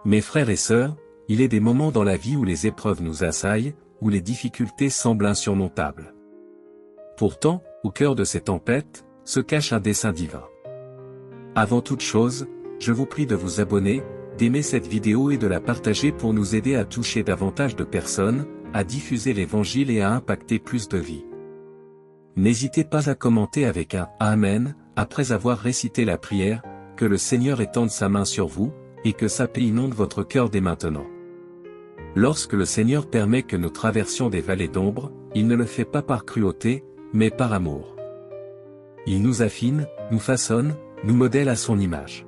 Mes frères et sœurs, il est des moments dans la vie où les épreuves nous assaillent, où les difficultés semblent insurmontables. Pourtant, au cœur de ces tempêtes, se cache un dessein divin. Avant toute chose, je vous prie de vous abonner, d'aimer cette vidéo et de la partager pour nous aider à toucher davantage de personnes, à diffuser l'Évangile et à impacter plus de vies. N'hésitez pas à commenter avec un « Amen » après avoir récité la prière, que le Seigneur étende sa main sur vous, et que sa paix inonde votre cœur dès maintenant. Lorsque le Seigneur permet que nous traversions des vallées d'ombre, il ne le fait pas par cruauté, mais par amour. Il nous affine, nous façonne, nous modèle à son image.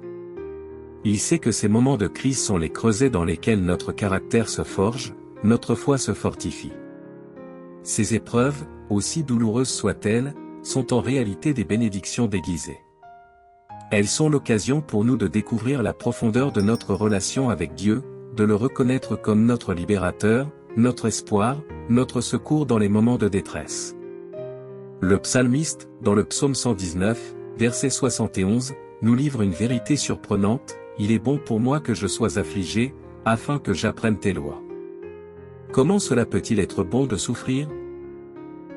Il sait que ces moments de crise sont les creusets dans lesquels notre caractère se forge, notre foi se fortifie. Ces épreuves, aussi douloureuses soient-elles, sont en réalité des bénédictions déguisées. Elles sont l'occasion pour nous de découvrir la profondeur de notre relation avec Dieu, de le reconnaître comme notre libérateur, notre espoir, notre secours dans les moments de détresse. Le psalmiste, dans le psaume 119, verset 71, nous livre une vérité surprenante: « Il est bon pour moi que je sois affligé, afin que j'apprenne tes lois. » Comment cela peut-il être bon de souffrir?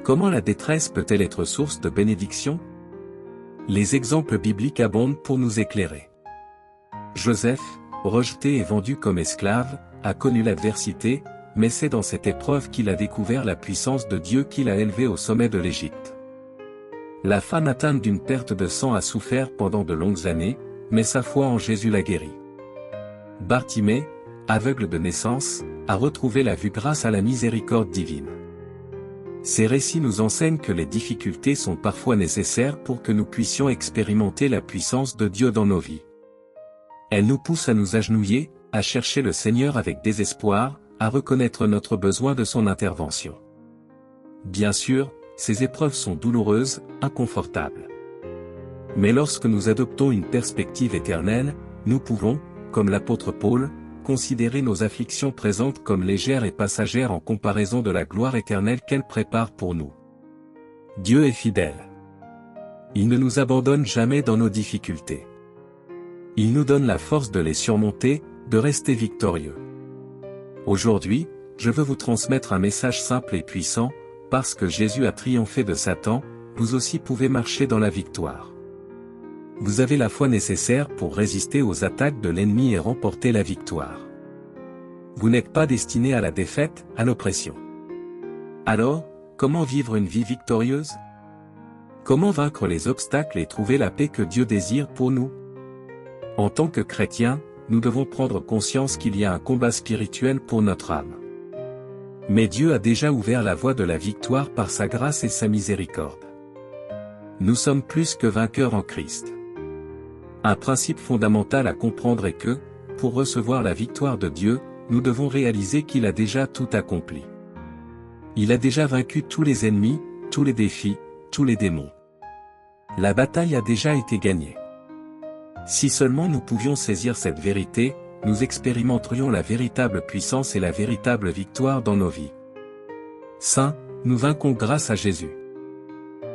Comment la détresse peut-elle être source de bénédiction? Les exemples bibliques abondent pour nous éclairer. Joseph, rejeté et vendu comme esclave, a connu l'adversité, mais c'est dans cette épreuve qu'il a découvert la puissance de Dieu qui l'a élevé au sommet de l'Égypte. La femme atteinte d'une perte de sang a souffert pendant de longues années, mais sa foi en Jésus l'a guérie. Bartimée, aveugle de naissance, a retrouvé la vue grâce à la miséricorde divine. Ces récits nous enseignent que les difficultés sont parfois nécessaires pour que nous puissions expérimenter la puissance de Dieu dans nos vies. Elles nous poussent à nous agenouiller, à chercher le Seigneur avec désespoir, à reconnaître notre besoin de son intervention. Bien sûr, ces épreuves sont douloureuses, inconfortables. Mais lorsque nous adoptons une perspective éternelle, nous pouvons, comme l'apôtre Paul, considérer nos afflictions présentes comme légères et passagères en comparaison de la gloire éternelle qu'elle prépare pour nous. Dieu est fidèle. Il ne nous abandonne jamais dans nos difficultés. Il nous donne la force de les surmonter, de rester victorieux. Aujourd'hui, je veux vous transmettre un message simple et puissant: parce que Jésus a triomphé de Satan, vous aussi pouvez marcher dans la victoire. Vous avez la foi nécessaire pour résister aux attaques de l'ennemi et remporter la victoire. Vous n'êtes pas destiné à la défaite, à l'oppression. Alors, comment vivre une vie victorieuse? Comment vaincre les obstacles et trouver la paix que Dieu désire pour nous? En tant que chrétiens, nous devons prendre conscience qu'il y a un combat spirituel pour notre âme. Mais Dieu a déjà ouvert la voie de la victoire par sa grâce et sa miséricorde. Nous sommes plus que vainqueurs en Christ. Un principe fondamental à comprendre est que, pour recevoir la victoire de Dieu, nous devons réaliser qu'il a déjà tout accompli. Il a déjà vaincu tous les ennemis, tous les défis, tous les démons. La bataille a déjà été gagnée. Si seulement nous pouvions saisir cette vérité, nous expérimenterions la véritable puissance et la véritable victoire dans nos vies. Saints, nous vainquons grâce à Jésus.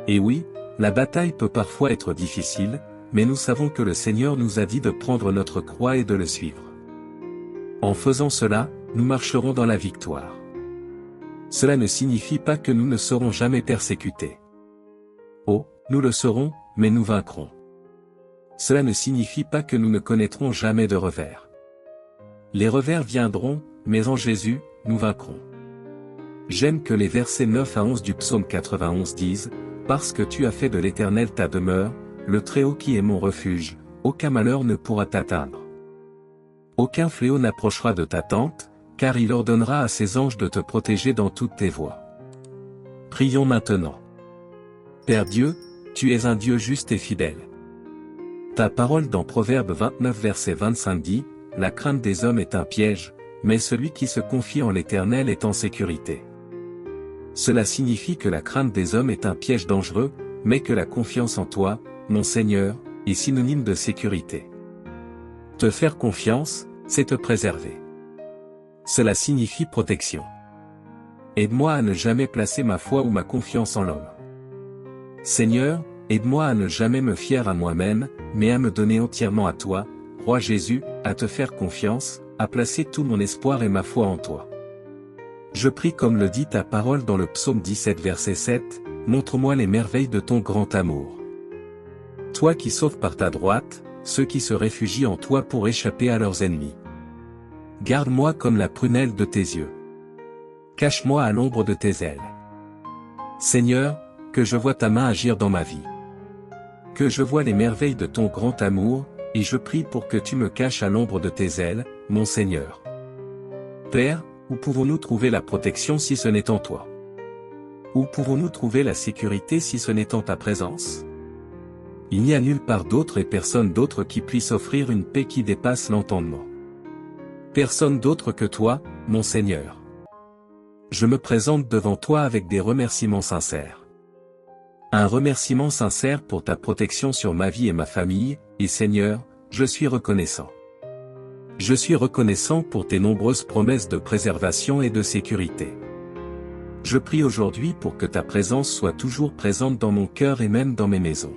Et oui, la bataille peut parfois être difficile, mais nous savons que le Seigneur nous a dit de prendre notre croix et de le suivre. En faisant cela, nous marcherons dans la victoire. Cela ne signifie pas que nous ne serons jamais persécutés. Oh, nous le serons, mais nous vaincrons. Cela ne signifie pas que nous ne connaîtrons jamais de revers. Les revers viendront, mais en Jésus, nous vaincrons. J'aime que les versets 9 à 11 du psaume 91 disent: « Parce que tu as fait de l'Éternel ta demeure, le Très-Haut qui est mon refuge, aucun malheur ne pourra t'atteindre. Aucun fléau n'approchera de ta tente, car il ordonnera à ses anges de te protéger dans toutes tes voies. » Prions maintenant. Père Dieu, tu es un Dieu juste et fidèle. Ta parole dans Proverbe 29 verset 25 dit: « La crainte des hommes est un piège, mais celui qui se confie en l'Éternel est en sécurité. » Cela signifie que la crainte des hommes est un piège dangereux, mais que la confiance en toi, mon Seigneur, est synonyme de sécurité. Te faire confiance, c'est te préserver. Cela signifie protection. Aide-moi à ne jamais placer ma foi ou ma confiance en l'homme. Seigneur, aide-moi à ne jamais me fier à moi-même, mais à me donner entièrement à toi, Roi Jésus, à te faire confiance, à placer tout mon espoir et ma foi en toi. Je prie comme le dit ta parole dans le psaume 17 verset 7, montre-moi les merveilles de ton grand amour. Toi qui sauves par ta droite, ceux qui se réfugient en toi pour échapper à leurs ennemis. Garde-moi comme la prunelle de tes yeux. Cache-moi à l'ombre de tes ailes. Seigneur, que je vois ta main agir dans ma vie. Que je vois les merveilles de ton grand amour, et je prie pour que tu me caches à l'ombre de tes ailes, mon Seigneur. Père, où pouvons-nous trouver la protection si ce n'est en toi? Où pouvons-nous trouver la sécurité si ce n'est en ta présence? Il n'y a nulle part d'autre et personne d'autre qui puisse offrir une paix qui dépasse l'entendement. Personne d'autre que toi, mon Seigneur. Je me présente devant toi avec des remerciements sincères. Un remerciement sincère pour ta protection sur ma vie et ma famille, et Seigneur, je suis reconnaissant. Je suis reconnaissant pour tes nombreuses promesses de préservation et de sécurité. Je prie aujourd'hui pour que ta présence soit toujours présente dans mon cœur et même dans mes maisons.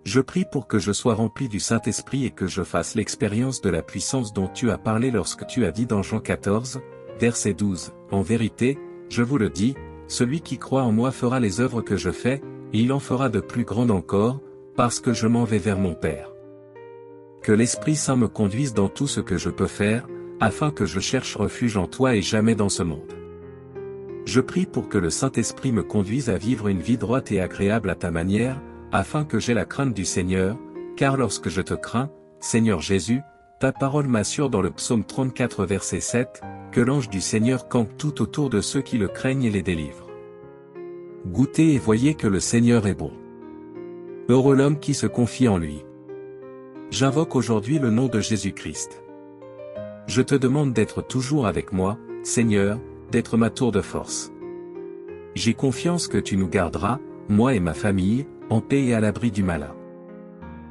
Je prie pour que je sois rempli du Saint-Esprit et que je fasse l'expérience de la puissance dont tu as parlé lorsque tu as dit dans Jean 14, verset 12, « En vérité, je vous le dis, celui qui croit en moi fera les œuvres que je fais, et il en fera de plus grandes encore, parce que je m'en vais vers mon Père. » Que l'Esprit Saint me conduise dans tout ce que je peux faire, afin que je cherche refuge en toi et jamais dans ce monde. Je prie pour que le Saint-Esprit me conduise à vivre une vie droite et agréable à ta manière, afin que j'aie la crainte du Seigneur, car lorsque je te crains, Seigneur Jésus, ta parole m'assure dans le psaume 34 verset 7, que l'ange du Seigneur campe tout autour de ceux qui le craignent et les délivre. Goûtez et voyez que le Seigneur est bon. Heureux l'homme qui se confie en lui. J'invoque aujourd'hui le nom de Jésus-Christ. Je te demande d'être toujours avec moi, Seigneur, d'être ma tour de force. J'ai confiance que tu nous garderas, moi et ma famille, en paix et à l'abri du malin.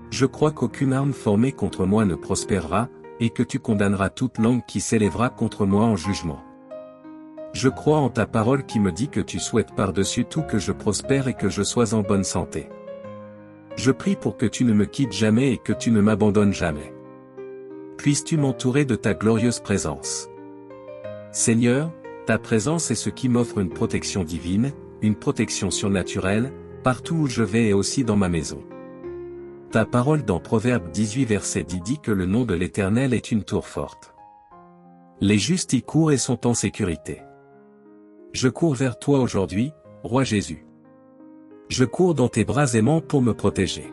Je crois qu'aucune arme formée contre moi ne prospérera, et que tu condamneras toute langue qui s'élèvera contre moi en jugement. Je crois en ta parole qui me dit que tu souhaites par-dessus tout que je prospère et que je sois en bonne santé. Je prie pour que tu ne me quittes jamais et que tu ne m'abandonnes jamais. Puisses-tu m'entourer de ta glorieuse présence. Seigneur, ta présence est ce qui m'offre une protection divine, une protection surnaturelle, partout où je vais et aussi dans ma maison. Ta parole dans Proverbe 18 verset 10 dit que le nom de l'Éternel est une tour forte. Les justes y courent et sont en sécurité. Je cours vers toi aujourd'hui, Roi Jésus. Je cours dans tes bras aimants pour me protéger.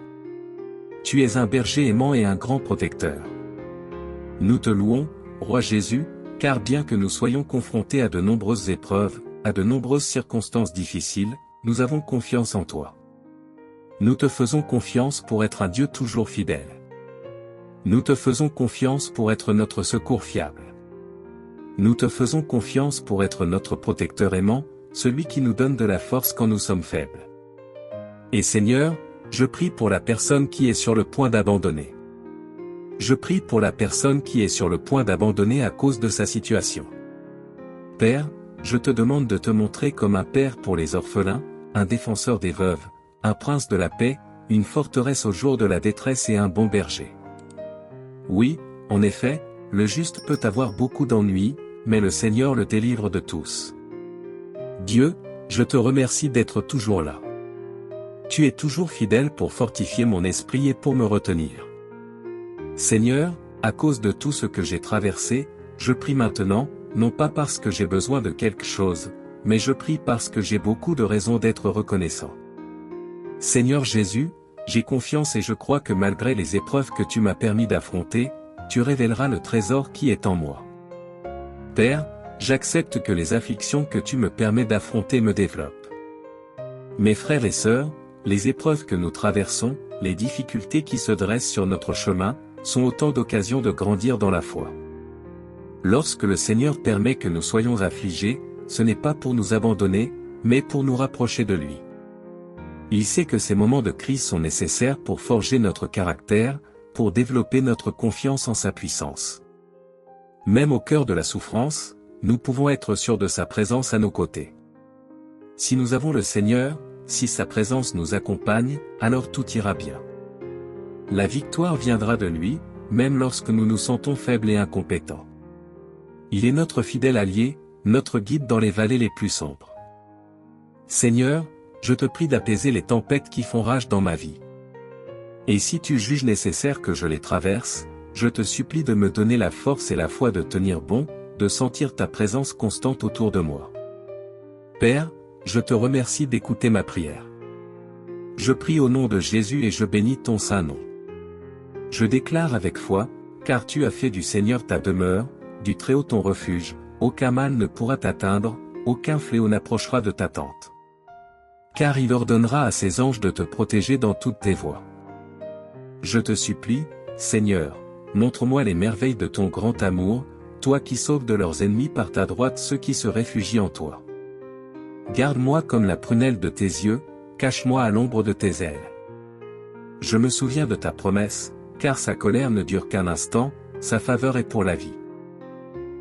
Tu es un berger aimant et un grand protecteur. Nous te louons, Roi Jésus, car bien que nous soyons confrontés à de nombreuses épreuves, à de nombreuses circonstances difficiles, nous avons confiance en toi. Nous te faisons confiance pour être un Dieu toujours fidèle. Nous te faisons confiance pour être notre secours fiable. Nous te faisons confiance pour être notre protecteur aimant, celui qui nous donne de la force quand nous sommes faibles. Et Seigneur, je prie pour la personne qui est sur le point d'abandonner. Je prie pour la personne qui est sur le point d'abandonner à cause de sa situation. Père, je te demande de te montrer comme un père pour les orphelins, un défenseur des veuves, un prince de la paix, une forteresse au jour de la détresse et un bon berger. Oui, en effet, le juste peut avoir beaucoup d'ennuis, mais le Seigneur le délivre de tous. Dieu, je te remercie d'être toujours là. Tu es toujours fidèle pour fortifier mon esprit et pour me retenir. Seigneur, à cause de tout ce que j'ai traversé, je prie maintenant, non pas parce que j'ai besoin de quelque chose, mais je prie parce que j'ai beaucoup de raisons d'être reconnaissant. Seigneur Jésus, j'ai confiance et je crois que malgré les épreuves que tu m'as permis d'affronter, tu révéleras le trésor qui est en moi. Père, j'accepte que les afflictions que tu me permets d'affronter me développent. Mes frères et sœurs, les épreuves que nous traversons, les difficultés qui se dressent sur notre chemin, sont autant d'occasions de grandir dans la foi. Lorsque le Seigneur permet que nous soyons affligés, ce n'est pas pour nous abandonner, mais pour nous rapprocher de lui. Il sait que ces moments de crise sont nécessaires pour forger notre caractère, pour développer notre confiance en sa puissance. Même au cœur de la souffrance, nous pouvons être sûrs de sa présence à nos côtés. Si nous avons le Seigneur, si sa présence nous accompagne, alors tout ira bien. La victoire viendra de lui, même lorsque nous nous sentons faibles et incompétents. Il est notre fidèle allié, notre guide dans les vallées les plus sombres. Seigneur, je te prie d'apaiser les tempêtes qui font rage dans ma vie. Et si tu juges nécessaire que je les traverse, je te supplie de me donner la force et la foi de tenir bon, de sentir ta présence constante autour de moi. Père, je te remercie d'écouter ma prière. Je prie au nom de Jésus et je bénis ton saint nom. Je déclare avec foi, car tu as fait du Seigneur ta demeure, du Très-Haut ton refuge, aucun mal ne pourra t'atteindre, aucun fléau n'approchera de ta tente. Car il ordonnera à ses anges de te protéger dans toutes tes voies. Je te supplie, Seigneur, montre-moi les merveilles de ton grand amour, toi qui sauves de leurs ennemis par ta droite ceux qui se réfugient en toi. Garde-moi comme la prunelle de tes yeux, cache-moi à l'ombre de tes ailes. Je me souviens de ta promesse, car sa colère ne dure qu'un instant, sa faveur est pour la vie.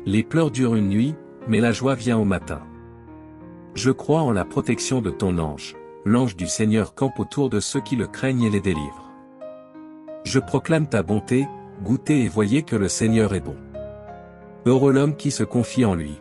Les pleurs durent une nuit, mais la joie vient au matin. Je crois en la protection de ton ange, l'ange du Seigneur campe autour de ceux qui le craignent et les délivre. Je proclame ta bonté, goûtez et voyez que le Seigneur est bon. Heureux l'homme qui se confie en lui.